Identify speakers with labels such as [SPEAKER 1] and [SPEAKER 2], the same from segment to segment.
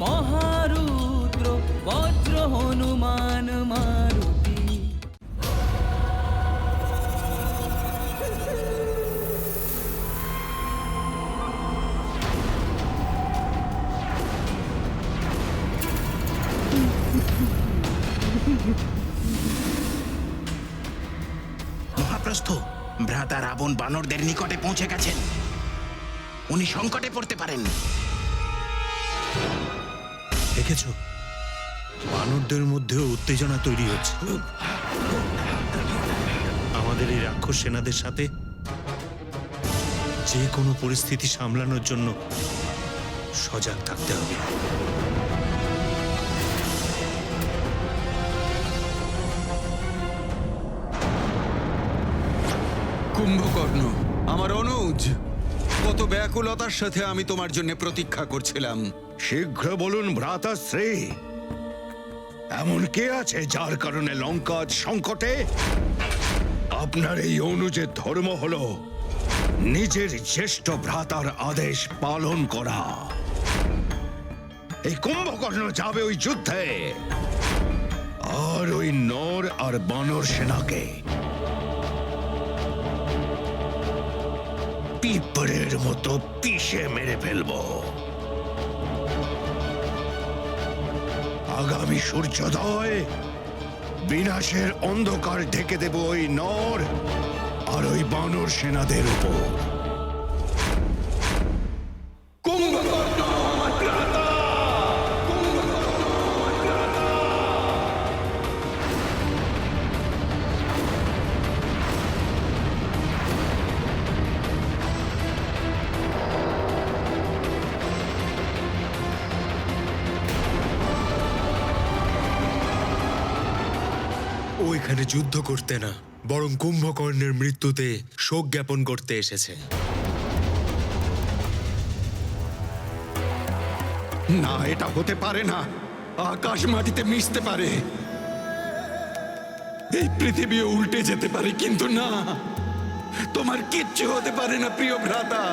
[SPEAKER 1] মহারুদ্র বজ্র হনুমান মারুতি।
[SPEAKER 2] মহাপ্রস্থ, ভ্রাতা রাবণ বানরদের নিকটে পৌঁছে গেছেন। উনি সংকটে পড়তে পারেন।
[SPEAKER 3] দেখেছো, বানরদের মধ্যেও উত্তেজনা তৈরি হচ্ছে। আমাদের এই রাক্ষস সেনাদের সাথে যে কোনো পরিস্থিতি সামলানোর জন্য সজাগ থাকতে হবে।
[SPEAKER 4] কুম্ভকর্ণ, আমার অনুজ, কত ব্যাকুলতার সাথে আমি তোমার জন্য প্রতীক্ষা করছিলাম।
[SPEAKER 5] শীঘ্র বলুন ভ্রাতাশ্রী, এমন কে আছে যার কারণে লঙ্কা আজ সংকটে? আপনার এই অনুজের ধর্ম হলো নিজের জ্যেষ্ঠ ভ্রাতার আদেশ পালন করা। এই কুম্ভকর্ণ যাবে ওই যুদ্ধে, আর ওই নর আর বানর সেনাকে পিঁপড়ের মতো পিষে মেরে ফেলবো। আগামী সূর্যোদয় বিনাশের অন্ধকার ঢেকে দেব ওই নর আর ওই বানর সেনাদের উপর।
[SPEAKER 4] কুম্ভকর্ণ আমার ভ্রাতা! কুম্ভকর্ণ আমার ভ্রাতা!
[SPEAKER 3] ও এখানে যুদ্ধ করতে না, বরং কুম্ভকর্ণের মৃত্যুতে শোক জ্ঞাপন করতে এসেছে।
[SPEAKER 4] না, এটা হতে পারে না। আকাশ মাটিতে মিশতে পারে, এই পৃথিবীও উল্টে যেতে পারে, কিন্তু না, তোমার কিচ্ছু হতে পারে না প্রিয় ভ্রাতা।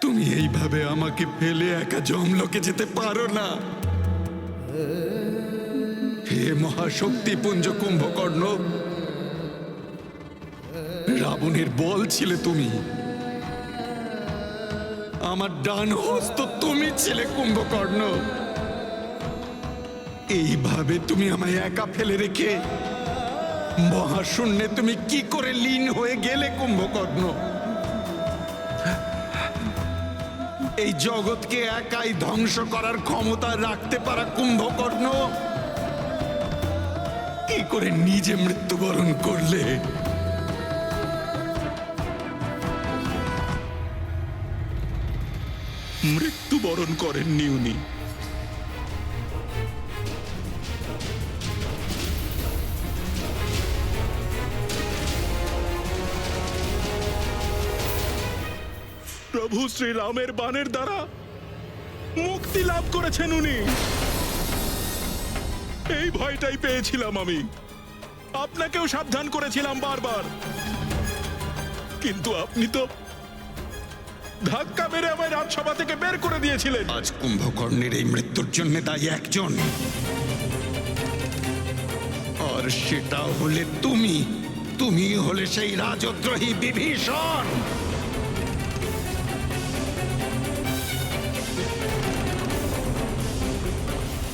[SPEAKER 4] তুমি এইভাবে আমাকে ফেলে একা যমলোকে যেতে পারো না। হে মহাশক্তিপুঞ্জ কুম্ভকর্ণ, রাবণের বল ছিলে তুমি, আমার ডান হস্ত তুমি ছিলে কুম্ভকর্ণ। এইভাবে তুমি আমায় একা ফেলে রেখে মহাশূন্যে তুমি কি করে লীন হয়ে গেলে কুম্ভকর্ণ? এই জগৎকে একাই ধ্বংস করার ক্ষমতা রাখতে পারা কুম্ভকর্ণ কি করে নিজে মৃত্যুবরণ করলে?
[SPEAKER 3] মৃত্যুবরণ করেননি উনি, প্রভু শ্রীরামের বাণের দ্বারা মুক্তি লাভ করেছেন উনি। এই ভয়টাই পেয়েছিলাম আমি, আপনাকেও সাবধান করেছিলাম বারবার, কিন্তু আপনি তো ধাক্কা মেরে আমায় রাজসভা থেকে বের করে দিয়েছিলেন।
[SPEAKER 4] আজ কুম্ভকর্ণের এই মৃত্যুর জন্য দায়ী একজন, আর সেটা হলে তুমি। তুমি হলে সেই রাজদ্রোহী বিভীষণ।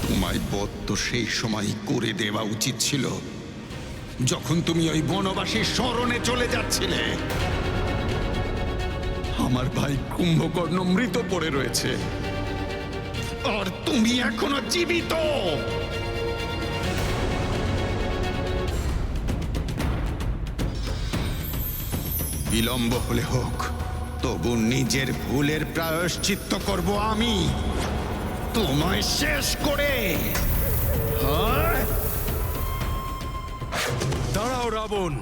[SPEAKER 4] তোমায় বধ তো সেই সময় করে দেওয়া উচিত ছিল, যখন তুমি ওই বনবাসীর শরণে চলে যাচ্ছিলে। আমার ভাই কুম্ভকর্ণ মৃত পড়ে রয়েছে, আর তুমি এখনো জীবিত। বিলম্ব হলে হোক, তবু নিজের ভুলের প্রায়শ্চিত্ত করব আমি, তোমায় শেষ করে।
[SPEAKER 3] দাঁড়াও রাবণ,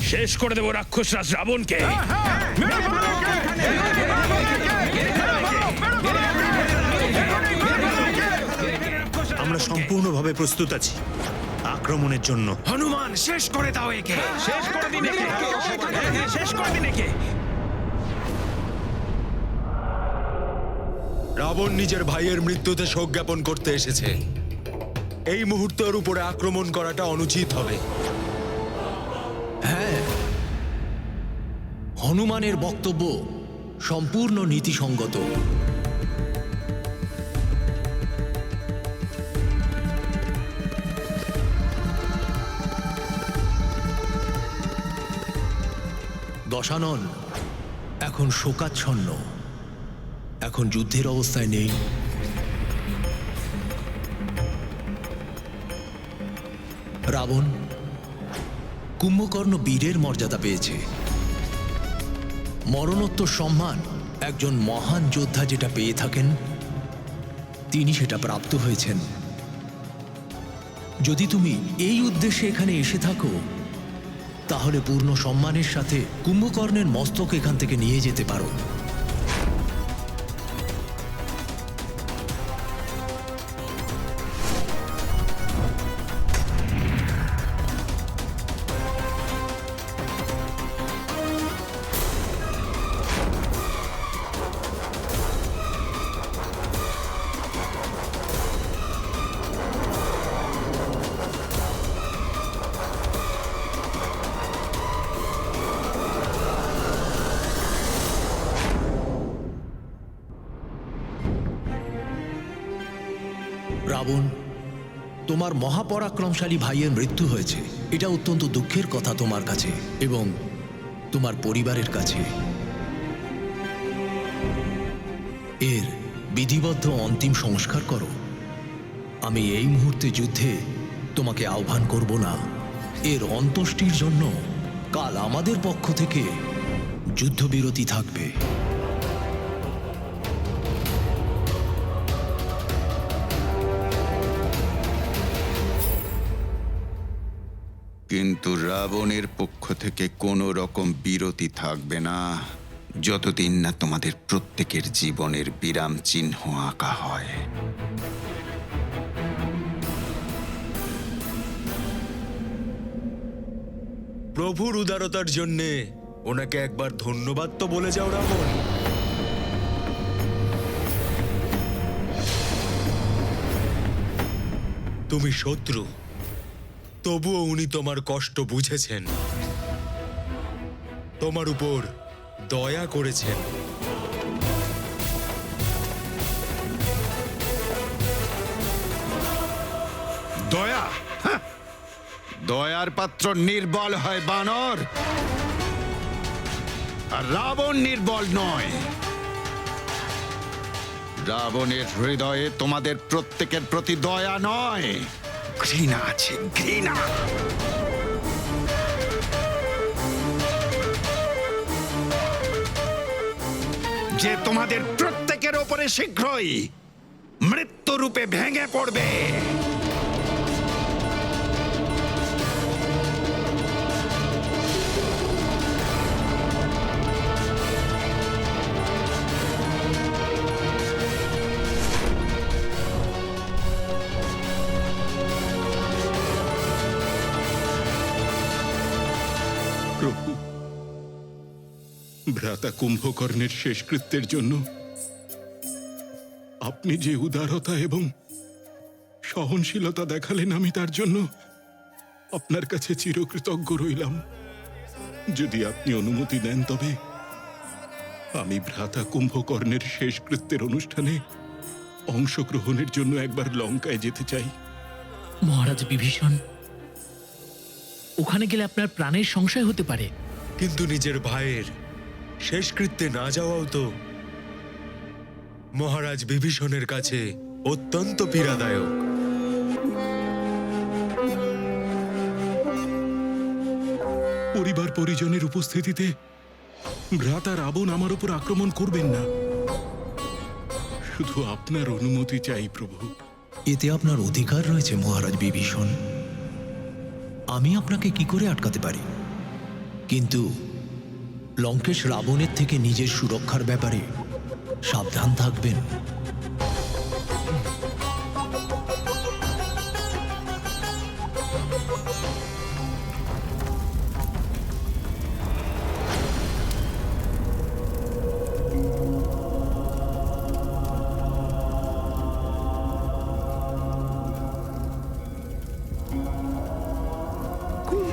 [SPEAKER 3] শেষ করে দেবো রাক্ষসরাজ রাবণকে। আমরা সম্পূর্ণভাবে প্রস্তুত আছি আক্রমণের জন্য।
[SPEAKER 2] হনুমান, হনুমান, শেষ করে দাও একে। শেষ করে দিন একে। শেষ করে দিন একে।
[SPEAKER 3] রাবণ নিজের ভাইয়ের মৃত্যুতে শোক জ্ঞাপন করতে এসেছে। এই মুহূর্তে ওর উপরে আক্রমণ করাটা অনুচিত হবে।
[SPEAKER 6] হ্যাঁ, হনুমানের বক্তব্য সম্পূর্ণ নীতিসঙ্গত। দশানন এখন শোকাচ্ছন্ন, এখন যুদ্ধের অবস্থায় নেই। রাবণ, কুম্ভকর্ণ বীরের মর্যাদা পেয়েছে। মরণোত্তর সম্মান একজন মহান যোদ্ধা যেটা পেয়ে থাকেন, তিনি সেটা প্রাপ্ত হয়েছেন। যদি তুমি এই উদ্দেশ্যে এখানে এসে থাকো, তাহলে পূর্ণ সম্মানের সাথে কুম্ভকর্ণের মস্তক এখান থেকে নিয়ে যেতে পারো। রাবণ, তোমার মহাপরাক্রমশালী ভাইয়ের মৃত্যু হয়েছে। এটা অত্যন্ত দুঃখের কথা তোমার কাছে এবং তোমার পরিবারের কাছে। এর বিধিবদ্ধ অন্তিম সংস্কার করো। আমি এই মুহূর্তে যুদ্ধে তোমাকে আহ্বান করব না। এর অন্ত্যেষ্টির জন্য কাল আমাদের পক্ষ থেকে যুদ্ধবিরতি থাকবে।
[SPEAKER 4] কিন্তু রাবণের পক্ষ থেকে কোনো রকম বিরতি থাকবে না, যতদিন না তোমাদের প্রত্যেকের জীবনের বিরাম চিহ্ন আঁকা হয়।
[SPEAKER 3] প্রভুর উদারতার জন্যে ওনাকে একবার ধন্যবাদ তো বলে যাও রাবণ। তুমি শত্রু, তবুও উনি তোমার কষ্ট বুঝেছেন, তোমার উপর দয়া করেছেন।
[SPEAKER 4] দয়া? হাহ! দয়ার পাত্র নির্বল হয় বানর, আর রাবণ নির্বল নয়। রাবণের হৃদয়ে তোমাদের প্রত্যেকের প্রতি দয়া নয়, ঘৃণা আছে, ঘৃণা। যে তোমাদের প্রত্যেকের ওপরে শীঘ্রই মৃত্যুরূপে ভেঙে পড়বে।
[SPEAKER 5] প্রভু, ভ্রাতা কুম্ভকর্ণের শেষকৃত্যের জন্য আপনি যে উদারতা এবং সহনশীলতা দেখালেন, আমি তার জন্য আপনার কাছে চিরকৃতজ্ঞ রইলাম। যদি আপনি অনুমতি দেন, তবে আমি ভ্রাতা কুম্ভকর্ণের শেষকৃত্যের অনুষ্ঠানে অংশগ্রহণের জন্য একবার লঙ্কায় যেতে চাই।
[SPEAKER 7] মহারাজ বিভীষণ, ওখানে গেলে আপনার প্রাণের সংশয় হতে পারে।
[SPEAKER 3] কিন্তু নিজের ভাইয়ের শেষকৃত্যে না যাওয়াও তো মহারাজ বিভীষণের কাছে অত্যন্ত পীড়াদায়ক।
[SPEAKER 5] পরিবার পরিজনের উপস্থিতিতে ভ্রাতা রাবণ আমার উপর আক্রমণ করবেন না। শুধু আপনার অনুমতি চাই প্রভু।
[SPEAKER 6] এতে আপনার অধিকার রয়েছে মহারাজ বিভীষণ। আমি আপনাকে কি করে আটকাতে পারি? কিন্তু লঙ্কেশ রাবণের থেকে নিজের সুরক্ষার ব্যাপারে সাবধান থাকবেন।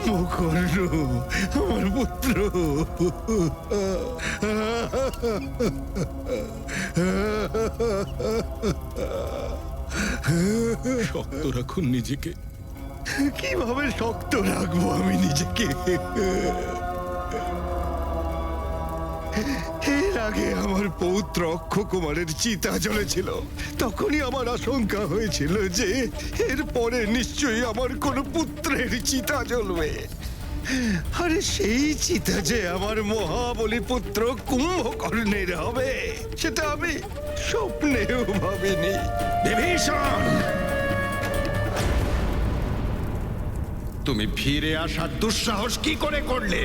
[SPEAKER 5] কুম্ভকর্ণ, আমার পুত্র।
[SPEAKER 3] শক্ত রাখুন নিজেকে।
[SPEAKER 5] কিভাবে শক্ত রাখবো আমি নিজেকে? এর আগে আমার পৌত্র অক্ষকুমারের চিতা জ্বলেছিল, তখনই আমার আশঙ্কা হয়েছিল যে এরপরে নিশ্চয়ই আমার কোনো পুত্রের চিতা জ্বলবে। আরে সেই চিতা যে আমার মহাবলী পুত্র কুম্ভকর্ণের হবে, সেটা আমি স্বপ্নেও ভাবিনি।
[SPEAKER 4] বিভীষণ, তুমি ফিরে আসার দুঃসাহস কি করে করলে?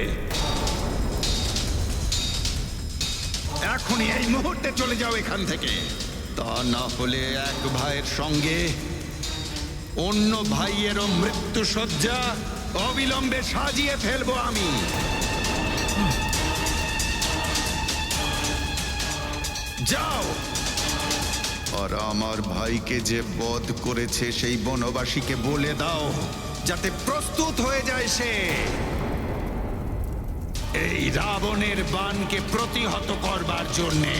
[SPEAKER 4] এখনই এই মুহূর্তে চলে যাও এখান থেকে, তা না হলে এক ভাইয়ের সঙ্গে অন্য ভাইয়েরও মৃত্যুসজ্জা অবিলম্বে সাজিয়ে ফেলবো আমি। যাও, আর আমার ভাইকে যে বধ করেছে সেই বনবাসীকে বলে দাও যাতে প্রস্তুত হয়ে যায় সে এই রাবণের বাণকে প্রতিহত করবার জন্যে।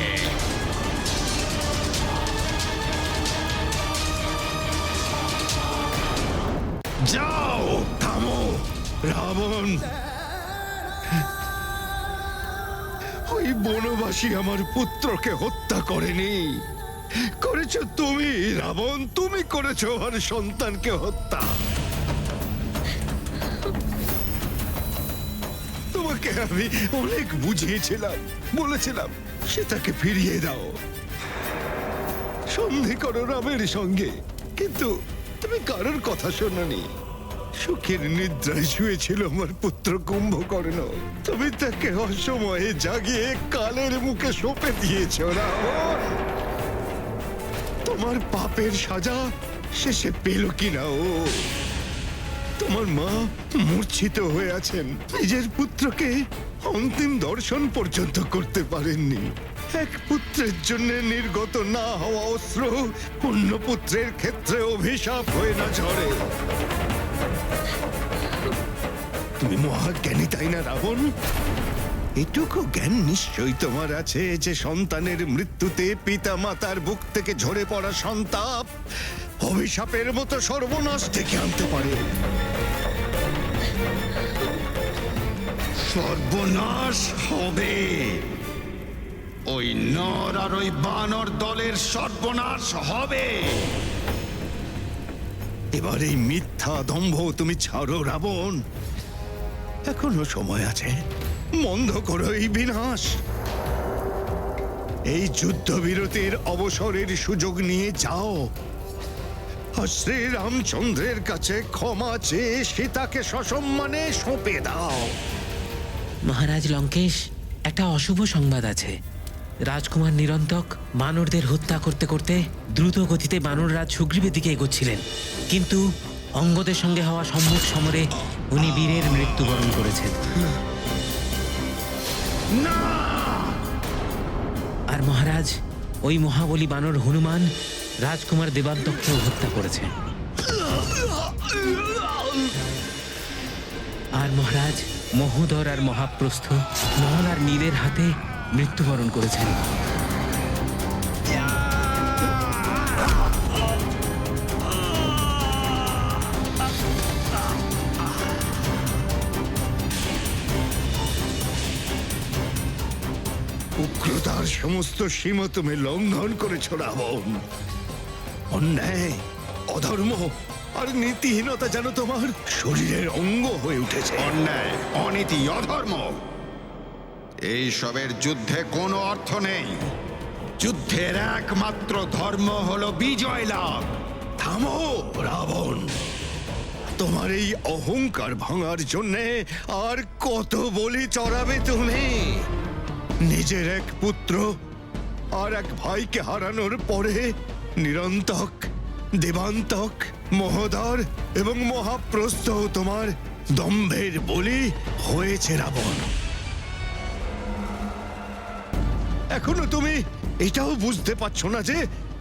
[SPEAKER 5] যাও, থামো রাবণ। ওই বনবাসী আমার পুত্রকে হত্যা করেনি, করেছ তুমি রাবণ। তুমি করেছ আমার সন্তানকে হত্যা। তোমাকে আমি অনেক বুঝিয়েছিলাম, বলেছিলাম সেটাকে ফিরিয়ে দাও, সন্ধি করো রামের সঙ্গে, কিন্তু তুমি কারোর কথা শোনোনি। সুখের নিদ্রায় শুয়েছিল আমার পুত্র কুম্ভকর্ণ, তুমি তাকে অসময়ে জাগিয়ে কালের মুখে সঁপে দিয়েছ রাবণ। তোমার পাপের সাজা শেষে পেল কিনা ও? তোমার মা মূর্ছিত হয়ে আছেন, নিজের পুত্রকে অন্তিম দর্শন পর্যন্ত করতে পারেননি। এক পুত্রের জন্য নির্গত না হওয়া অস্ত্র অন্য পুত্রের ক্ষেত্রে অভিশাপ হয়ে না ঝরে। তুমি মহাজ্ঞানী, তাই না রাবণ? এটুকু জ্ঞান নিশ্চয়ই তোমার আছে যে সন্তানের মৃত্যুতে পিতা মাতার বুক থেকে ঝরে পড়া সন্তাপ অভিশাপের মতো সর্বনাশ ডেকে আনতে পারে।
[SPEAKER 4] সর্বনাশ হবে, ওই নর আর ওই বানর দলের সর্বনাশ হবে।
[SPEAKER 5] এবার এই মিথ্যা দম্ভ তুমি ছাড়ো রাবণ, এখনো সময় আছে। বন্ধ করো এই বিনাশ। এই যুদ্ধবিরতির অবসরের সুযোগ নিয়ে যাও, আর শ্রীরামচন্দ্রের কাছে ক্ষমা চেয়ে সীতাকে সসম্মানে সঁপে দাও।
[SPEAKER 7] মহারাজ লঙ্কেশ, একটা অশুভ সংবাদ আছে। রাজকুমার নিরন্তক বানরদের হত্যা করতে করতে দ্রুত গতিতে বানররাজ সুগ্রীবের দিকে এগোচ্ছিলেন, কিন্তু অঙ্গদের সঙ্গে হওয়া সম্মুখ সমরে উনি বীরের মৃত্যুবরণ করেছেন। আর মহারাজ, ওই মহাবলী বানর হনুমান রাজকুমার দেবান্তককেও হত্যা করেছে। আর মহারাজ, মহোদর আর মহাপ্রস্থ নল আর নীলের হাতে মৃত্যুবরণ করেছেন।
[SPEAKER 5] উগ্রতার সমস্ত সীমা তুমি লঙ্ঘন করেছ রাবণ। অন্যায়, অধর্ম আর নীতিহীনতা যেন তোমার শরীরের অঙ্গ হয়ে উঠেছে।
[SPEAKER 4] অন্যায়, অনীতি, অধর্ম, এই সবের যুদ্ধে কোনো অর্থ নেই। যুদ্ধের একমাত্র ধর্ম হলো বিজয় লাভ।
[SPEAKER 5] থামো রাবণ, তোমার এই অহংকার ভাঙার জন্যে আর কত বলি চড়াবে তুমি? নিজের এক পুত্র আর এক ভাইকে হারানোর পরে নিরন্তক, দেবান্তক, মহোদর এবং মহাপ্রস্থ তোমার দম্ভের বলি হয়েছে রাবণ। এখনো তুমি এটাও বুঝতে পারছো না যে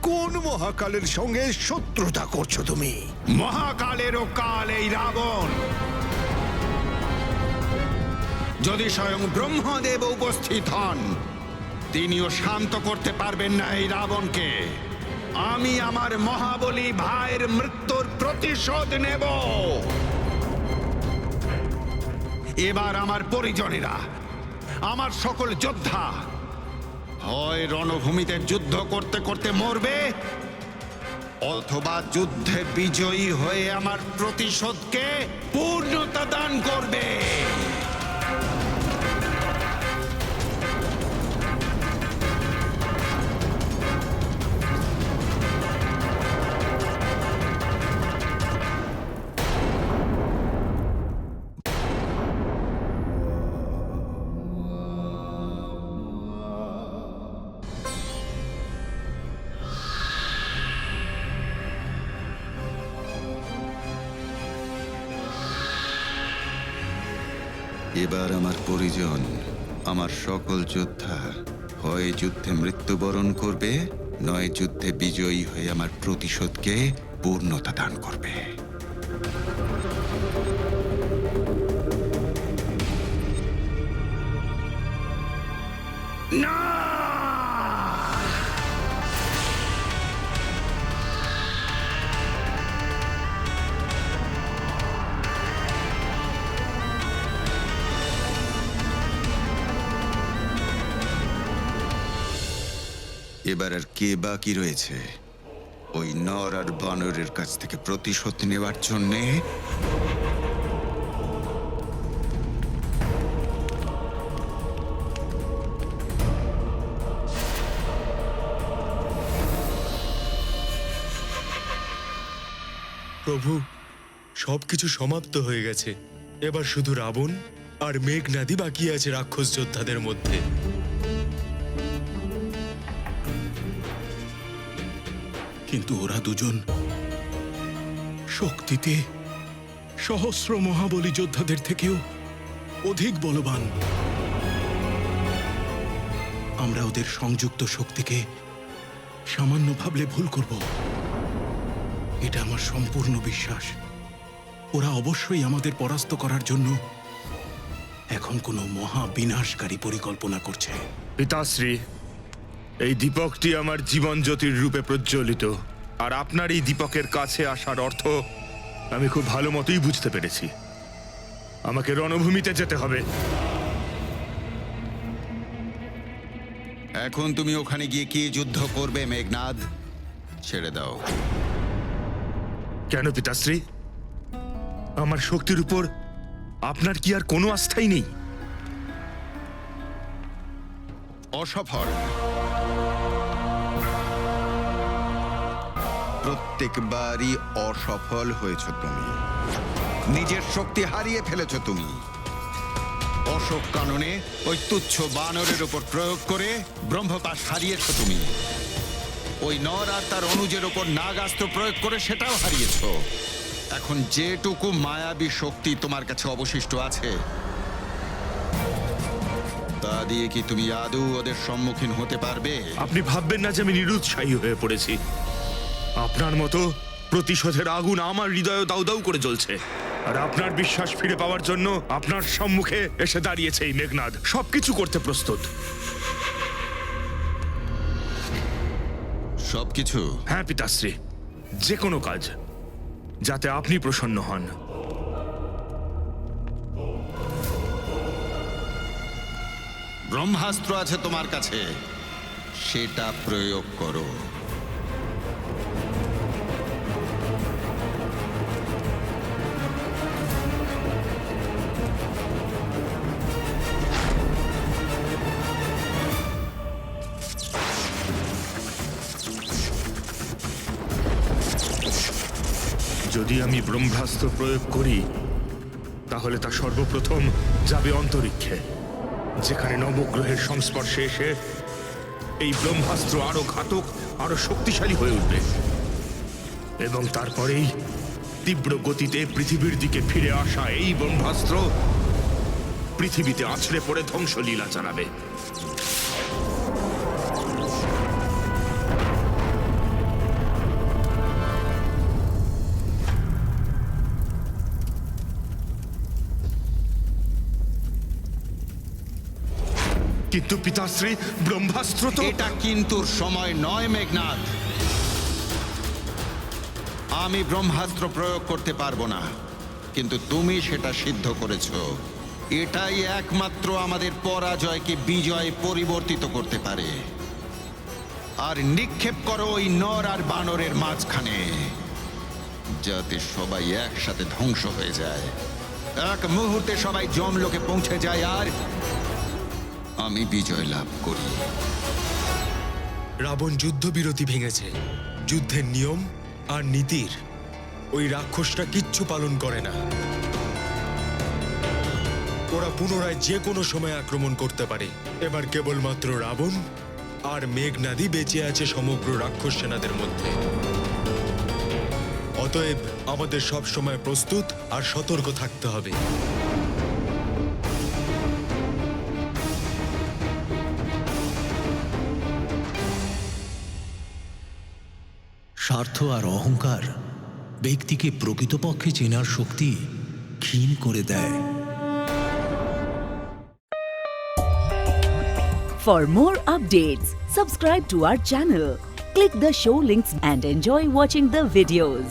[SPEAKER 5] কোন মহাকালের সঙ্গে শত্রুতা করছো তুমি?
[SPEAKER 4] মহাকালেরও কাল এই রাবণ। যদি স্বয়ং ব্রহ্মদেব উপস্থিত হন, তিনিও শান্ত করতে পারবেন না এই রাবণকে। আমি আমার মহাবলী ভাইয়ের মৃত্যুর প্রতিশোধ নেব। এবার আমার পরিজনেরা, আমার সকল যোদ্ধা হয় রণভূমিতে যুদ্ধ করতে করতে মরবে, অথবা যুদ্ধে বিজয়ী হয়ে আমার প্রতিশোধকে পূর্ণতা দান করবে। এবার আমার পরিজন, আমার সকল যোদ্ধা হয় যুদ্ধে মৃত্যুবরণ করবে, নয় যুদ্ধে বিজয়ী হয়ে আমার প্রতিশোধকে পূর্ণতা দান করবে। না! এবার আর কে বাকি রয়েছে ওই নর আর বানরের কাছ থেকে প্রতিশোধ নেওয়ার জন্যে?
[SPEAKER 3] প্রভু, সবকিছু সমাপ্ত হয়ে গেছে। এবার শুধু রাবণ আর মেঘনাদই বাকি আছে রাক্ষস যোদ্ধাদের মধ্যে।
[SPEAKER 2] কিন্তু ওরা দুজন শক্তিতে সহস্র মহাবলী যোদ্ধাদের থেকেও অধিক বলবান। আমরা ওদের সংযুক্ত শক্তিকে সামান্য ভাবলে ভুল করব। এটা আমার সম্পূর্ণ বিশ্বাস। ওরা অবশ্যই আমাদের পরাস্ত করার জন্য এখন কোনো মহা বিনাশকারী পরিকল্পনা করছে।
[SPEAKER 5] পিতাশ্রী, এই দীপকটি আমার জীবন জ্যোতির রূপে প্রজ্বলিত, আর আপনার এই দীপকের কাছে আসার অর্থ আমি খুব ভালো মতোই বুঝতে পেরেছি। আমাকে রণভূমিতে যেতে হবে।
[SPEAKER 4] এখন তুমি ওখানে গিয়ে কি যুদ্ধ করবে মেঘনাদ? ছেড়ে দাও।
[SPEAKER 5] কেন পিতাশ্রী? আমার শক্তির উপর আপনার কি আর কোনো আস্থাই নেই?
[SPEAKER 4] অসফল। প্রত্যেকবারই অসফল হয়েছ তুমি। নিজের শক্তি হারিয়ে ফেলেছ তুমি। অশোক কাননে ওই তুচ্ছ বানরের উপর প্রয়োগ করে ব্রহ্মপাশ হারিয়েছ তুমি। ওই নর আর তার অনুজের উপর নাগাস্ত্র প্রয়োগ করে সেটাও হারিয়েছ। এখন যেটুকু মায়াবী শক্তি তোমার কাছে অবশিষ্ট আছে, তা দিয়ে কি তুমি আদৌ ওদের সম্মুখীন হতে পারবে?
[SPEAKER 5] আপনি ভাববেন না যে আমি নিরুৎসাহী হয়ে পড়েছি। আপনার মতো প্রতিশোধের আগুন আমার হৃদয়ে দাউ দাউ করে জ্বলছে। আর আপনার বিশ্বাস ফিরে পাওয়ার জন্য আপনার সম্মুখে এসে দাঁড়িয়েছে এই মেঘনাদ, সবকিছু করতে প্রস্তুত।
[SPEAKER 4] সবকিছু?
[SPEAKER 5] হ্যাঁ পিতাশ্রী, যে কোনো কাজ, যাতে আপনি প্রসন্ন হন।
[SPEAKER 4] ব্রহ্মাস্ত্র আছে তোমার কাছে, সেটা প্রয়োগ করো।
[SPEAKER 5] যদি আমি ব্রহ্মাস্ত্র প্রয়োগ করি, তাহলে তা সর্বপ্রথম যাবে অন্তরিক্ষে, যেখানে নবগ্রহের সংস্পর্শে এসে এই ব্রহ্মাস্ত্র আরো ঘাতক, আরো শক্তিশালী হয়ে উঠবে। এবং তারপরেই তীব্র গতিতে পৃথিবীর দিকে ফিরে আসা এই ব্রহ্মাস্ত্র পৃথিবীতে আছড়ে পড়ে ধ্বংসলীলা চালাবে। কিন্তু পিতাশ্রী ব্রহ্মাস্ত্র তো
[SPEAKER 4] এটা কিন্তু সময় নয় মেঘনাদ। আমি ব্রহ্মাস্ত্র প্রয়োগ করতে পারবো না, কিন্তু তুমি সেটা সিদ্ধ করেছো। এটাই একমাত্র আমাদের পরাজয়কে বিজয়ে পরিবর্তিত করতে পারে। আর নিক্ষেপ করো ওই নর আর বানরের মাঝখানে, যাতে সবাই একসাথে ধ্বংস হয়ে যায়। এক মুহূর্তে সবাই যমলোকে পৌঁছে যায় আর আমি বিজয় লাভ করি।
[SPEAKER 3] রাবণ যুদ্ধবিরতি ভেঙেছে। যুদ্ধের নিয়ম আর নীতির ওই রাক্ষসটা কিচ্ছু পালন করে না। ওরা পুনরায় যে কোনো সময় আক্রমণ করতে পারে। এবার কেবলমাত্র রাবণ আর মেঘনাদী বেঁচে আছে সমগ্র রাক্ষস সেনাদের মধ্যে। অতএব আমাদের সব সময় প্রস্তুত আর সতর্ক থাকতে হবে।
[SPEAKER 6] স্বার্থ আর অহংকার ব্যক্তিকে প্রকৃতপক্ষে চেনার শক্তি ক্ষীণ করে দেয়।
[SPEAKER 8] For more updates, subscribe to our channel, click the show links and enjoy watching the videos.